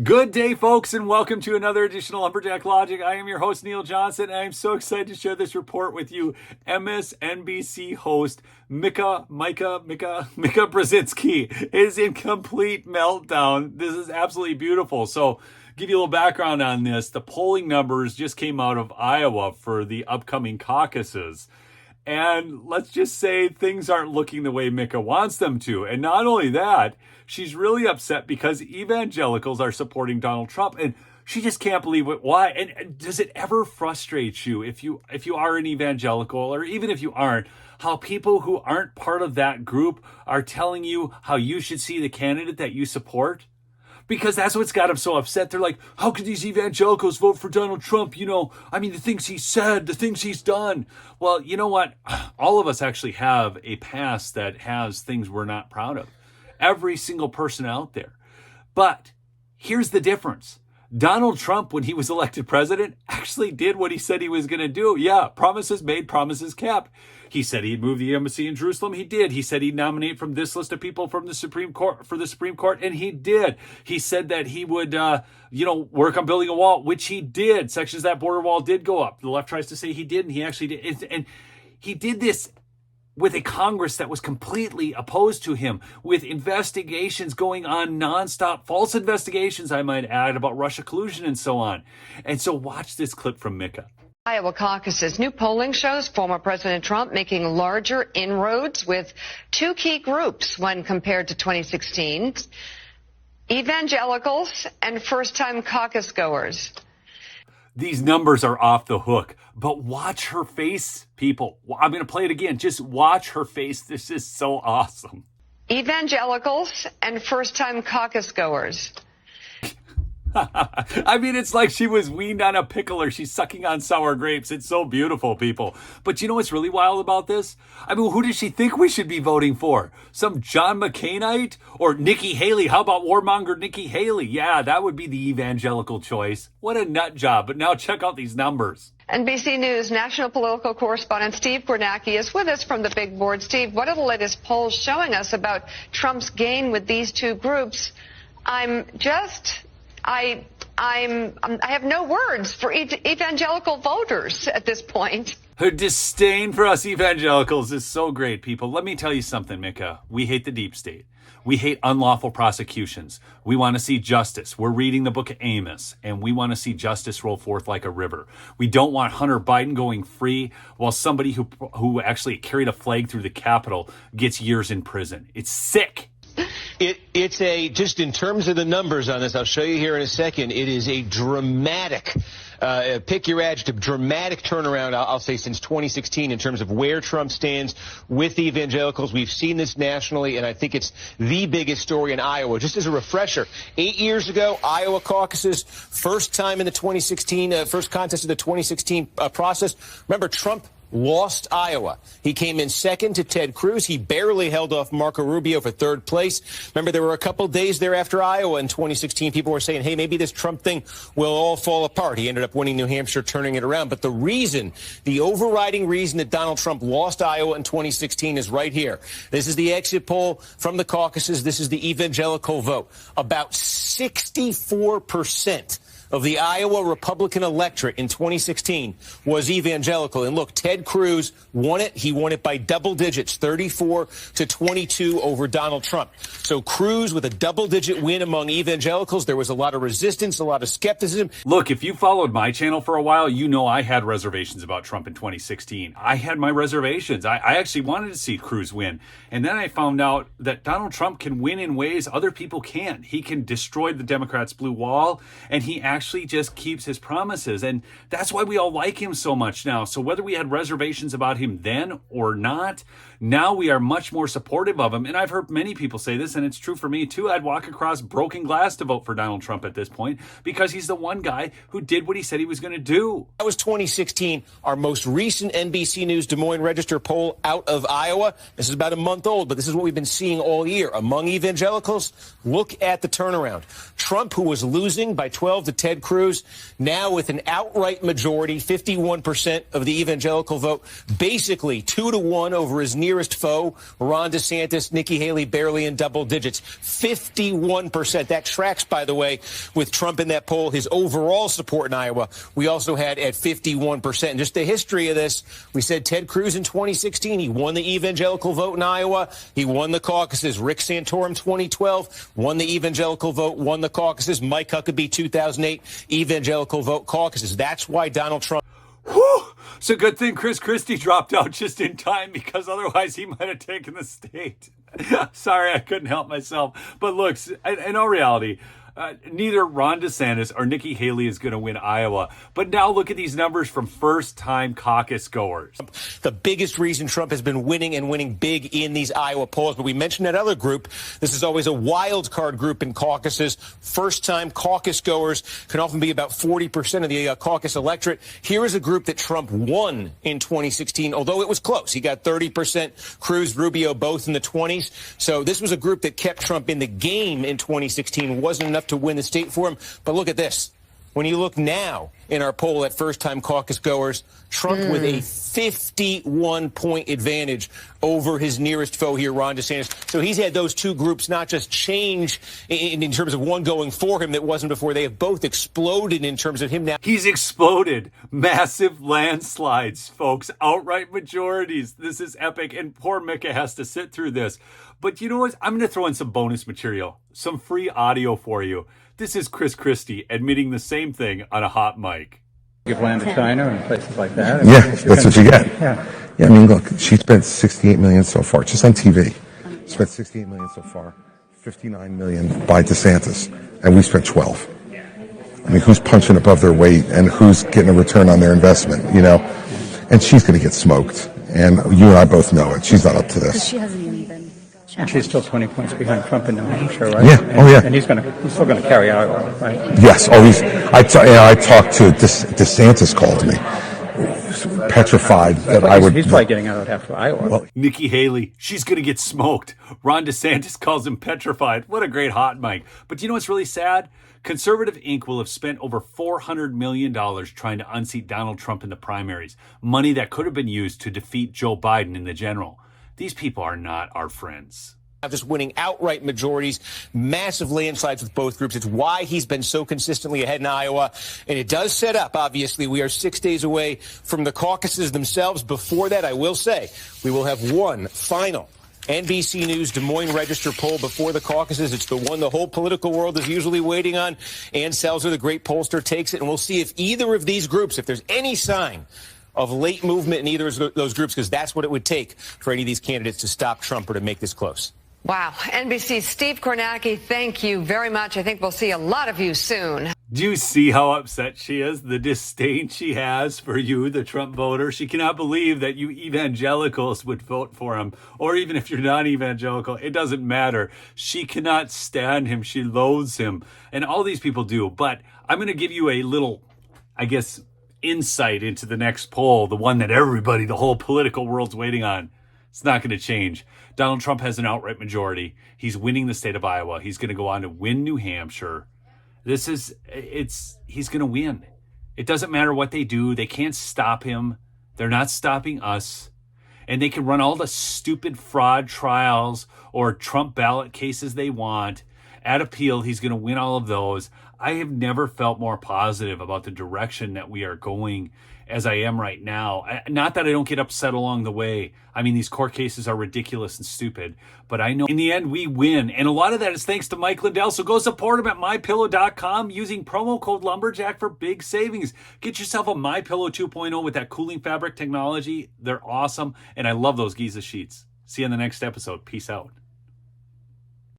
Good day, folks, and welcome to another edition of Lumberjack Logic. I am your host, Neil Johnson, and I'm so excited to share this report with you. MSNBC host Mika Brzezinski is in complete meltdown. This is absolutely beautiful. So, give you a little background on this. The polling numbers just came out of Iowa for the upcoming caucuses. And let's just say things aren't looking the way Mika wants them to. And not only that, she's really upset because evangelicals are supporting Donald Trump, and she just can't believe it. Why? And does it ever frustrate you if you are an evangelical, or even if you aren't, how people who aren't part of that group are telling you how you should see the candidate that you support? Because that's what's got them so upset. They're like, how could these evangelicals vote for Donald Trump? You know, I mean, the things he said, the things he's done. Well, you know what? All of us actually have a past that has things we're not proud of. Every single person out there. But here's the difference. Donald Trump, when he was elected president, actually did what he said he was going to do. Yeah, promises made, promises kept. He said he'd move the embassy in Jerusalem. He did. He said he'd nominate from this list of people from the Supreme Court for the Supreme Court, and he did. He said that he would, work on building a wall, which he did. Sections of that border wall did go up. The left tries to say he didn't. He actually did. And he did this with a Congress that was completely opposed to him, with investigations going on nonstop, false investigations, I might add, about Russia collusion and so on. And so watch this clip from Mika. Iowa caucuses. New polling shows former President Trump making larger inroads with two key groups when compared to 2016, evangelicals and first-time caucus goers. These numbers are off the hook, but watch her face, people. I'm going to play it again. Just watch her face. This is so awesome. Evangelicals and first-time caucus goers. I mean, it's like she was weaned on a pickle or she's sucking on sour grapes. It's so beautiful, people. But you know what's really wild about this? I mean, who does she think we should be voting for? Some John McCainite or Nikki Haley? How about warmonger Nikki Haley? Yeah, that would be the evangelical choice. What a nut job. But now check out these numbers. NBC News national political correspondent Steve Kornacki is with us from the big board. Steve, what are the latest polls showing us about Trump's gain with these two groups? I have no words for evangelical voters at this point. Her disdain for us evangelicals is so great, people. Let me tell you something, Mika. We hate the deep state. We hate unlawful prosecutions. We want to see justice. We're reading the book of Amos, and we want to see justice roll forth like a river. We don't want Hunter Biden going free while somebody who actually carried a flag through the Capitol gets years in prison. It's sick. It's just in terms of the numbers on this, I'll show you here in a second. It is a dramatic, pick your adjective, dramatic turnaround, I'll say, since 2016 in terms of where Trump stands with the evangelicals. We've seen this nationally, and I think it's the biggest story in Iowa. Just as a refresher, 8 years ago, Iowa caucuses, first time in the 2016, first contest of the 2016 process. Remember, Trump lost Iowa. He came in second to Ted Cruz. He barely held off Marco Rubio for third place. Remember, there were a couple days there after Iowa in 2016. People were saying, hey, maybe this Trump thing will all fall apart. He ended up winning New Hampshire, turning it around. But the overriding reason that Donald Trump lost Iowa in 2016 is right here. This is the exit poll from the caucuses. This is the evangelical vote. About 64% of the Iowa Republican electorate in 2016 was evangelical. And look, Ted Cruz won it. He won it by double digits, 34-22 over Donald Trump. So Cruz with a double-digit win among evangelicals. There was a lot of resistance, a lot of skepticism. Look, if you followed my channel for a while, you know I had reservations about Trump in 2016. I had my reservations. I actually wanted to see Cruz win. And then I found out that Donald Trump can win in ways other people can't. He can destroy the Democrats' blue wall, and he actually just keeps his promises. And that's why we all like him so much now. So whether we had reservations about him then or not, now we are much more supportive of him. And I've heard many people say this, and it's true for me too. I'd walk across broken glass to vote for Donald Trump at this point because he's the one guy who did what he said he was going to do. That was 2016. Our most recent NBC News Des Moines Register poll out of Iowa. This is about a month old, but this is what we've been seeing all year. Among evangelicals, look at the turnaround. Trump, who was losing by 12 to 10 Ted Cruz. Now with an outright majority, 51% of the evangelical vote, basically 2-1 over his nearest foe, Ron DeSantis. Nikki Haley barely in double digits. 51%. That tracks, by the way, with Trump in that poll. His overall support in Iowa, we also had at 51%. And just the history of this, we said Ted Cruz in 2016, he won the evangelical vote in Iowa. He won the caucuses. Rick Santorum 2012 won the evangelical vote, won the caucuses. Mike Huckabee 2008 evangelical vote caucuses. That's why Donald Trump. Whew. It's a good thing Chris Christie dropped out just in time, because otherwise he might have taken the state. Sorry, I couldn't help myself. But look, in all reality, neither Ron DeSantis or Nikki Haley is going to win Iowa. But now look at these numbers from first-time caucus goers. The biggest reason Trump has been winning and winning big in these Iowa polls. But we mentioned that other group. This is always a wild card group in caucuses. First-time caucus goers can often be about 40% of the caucus electorate. Here is a group that Trump won in 2016, although it was close. He got 30%. Cruz, Rubio, both in the 20s. So this was a group that kept Trump in the game in 2016. Wasn't enough to win the state for him. But look at this. When you look now in our poll at first-time caucus goers, Trump with a 51-point advantage over his nearest foe here, Ron DeSantis. So he's had those two groups not just change in terms of one going for him that wasn't before. They have both exploded in terms of him now. He's exploded. Massive landslides, folks. Outright majorities. This is epic. And poor Micah has to sit through this. But you know what? I'm going to throw in some bonus material, some free audio for you. This is Chris Christie admitting the same thing on a hot mic. Give land to China and places like that. Yeah, that's what you get. Yeah. Yeah, I mean, look, she spent $68 million so far, just on TV. Spent $68 million so far, $59 million by DeSantis, and we spent 12. I mean, who's punching above their weight and who's getting a return on their investment, you know? And she's going to get smoked, and you and I both know it. She's not up to this. She hasn't even been. And she's still 20 points behind Trump in New Hampshire, right? Yeah. And, Oh, yeah. And he's still going to carry Iowa, right? Yes. Oh, I talked to DeSantis called me, petrified that I would. He's probably getting out after Iowa. Well, Nikki Haley, she's going to get smoked. Ron DeSantis calls him petrified. What a great hot mic. But do you know what's really sad? Conservative Inc. will have spent over $400 million trying to unseat Donald Trump in the primaries. Money that could have been used to defeat Joe Biden in the general. These people are not our friends. Just winning outright majorities, massive landslides with both groups. It's why he's been so consistently ahead in Iowa. And it does set up, obviously, we are 6 days away from the caucuses themselves. Before that, I will say, we will have one final NBC News Des Moines Register poll before the caucuses. It's the one the whole political world is usually waiting on. Ann Selzer, the great pollster, takes it. And we'll see if either of these groups, if there's any sign of late movement in either of those groups, because that's what it would take for any of these candidates to stop Trump or to make this close. Wow. NBC's Steve Kornacki, thank you very much. I think we'll see a lot of you soon. Do you see how upset she is? The disdain she has for you, the Trump voter. She cannot believe that you evangelicals would vote for him. Or even if you're not evangelical, it doesn't matter. She cannot stand him. She loathes him. And all these people do. But I'm going to give you a little, I guess, insight into the next poll, the one that everybody, the whole political world's waiting on. It's not going to change. Donald Trump has an outright majority. He's winning the state of Iowa. He's going to go on to win New Hampshire. He's going to win. It doesn't matter what they do. They can't stop him. They're not stopping us. And they can run all the stupid fraud trials or Trump ballot cases they want. At appeal, he's going to win all of those. I have never felt more positive about the direction that we are going as I am right now. Not that I don't get upset along the way. I mean, these court cases are ridiculous and stupid, but I know in the end we win. And a lot of that is thanks to Mike Lindell. So go support him at MyPillow.com using promo code Lumberjack for big savings. Get yourself a MyPillow 2.0 with that cooling fabric technology. They're awesome. And I love those Giza sheets. See you in the next episode. Peace out.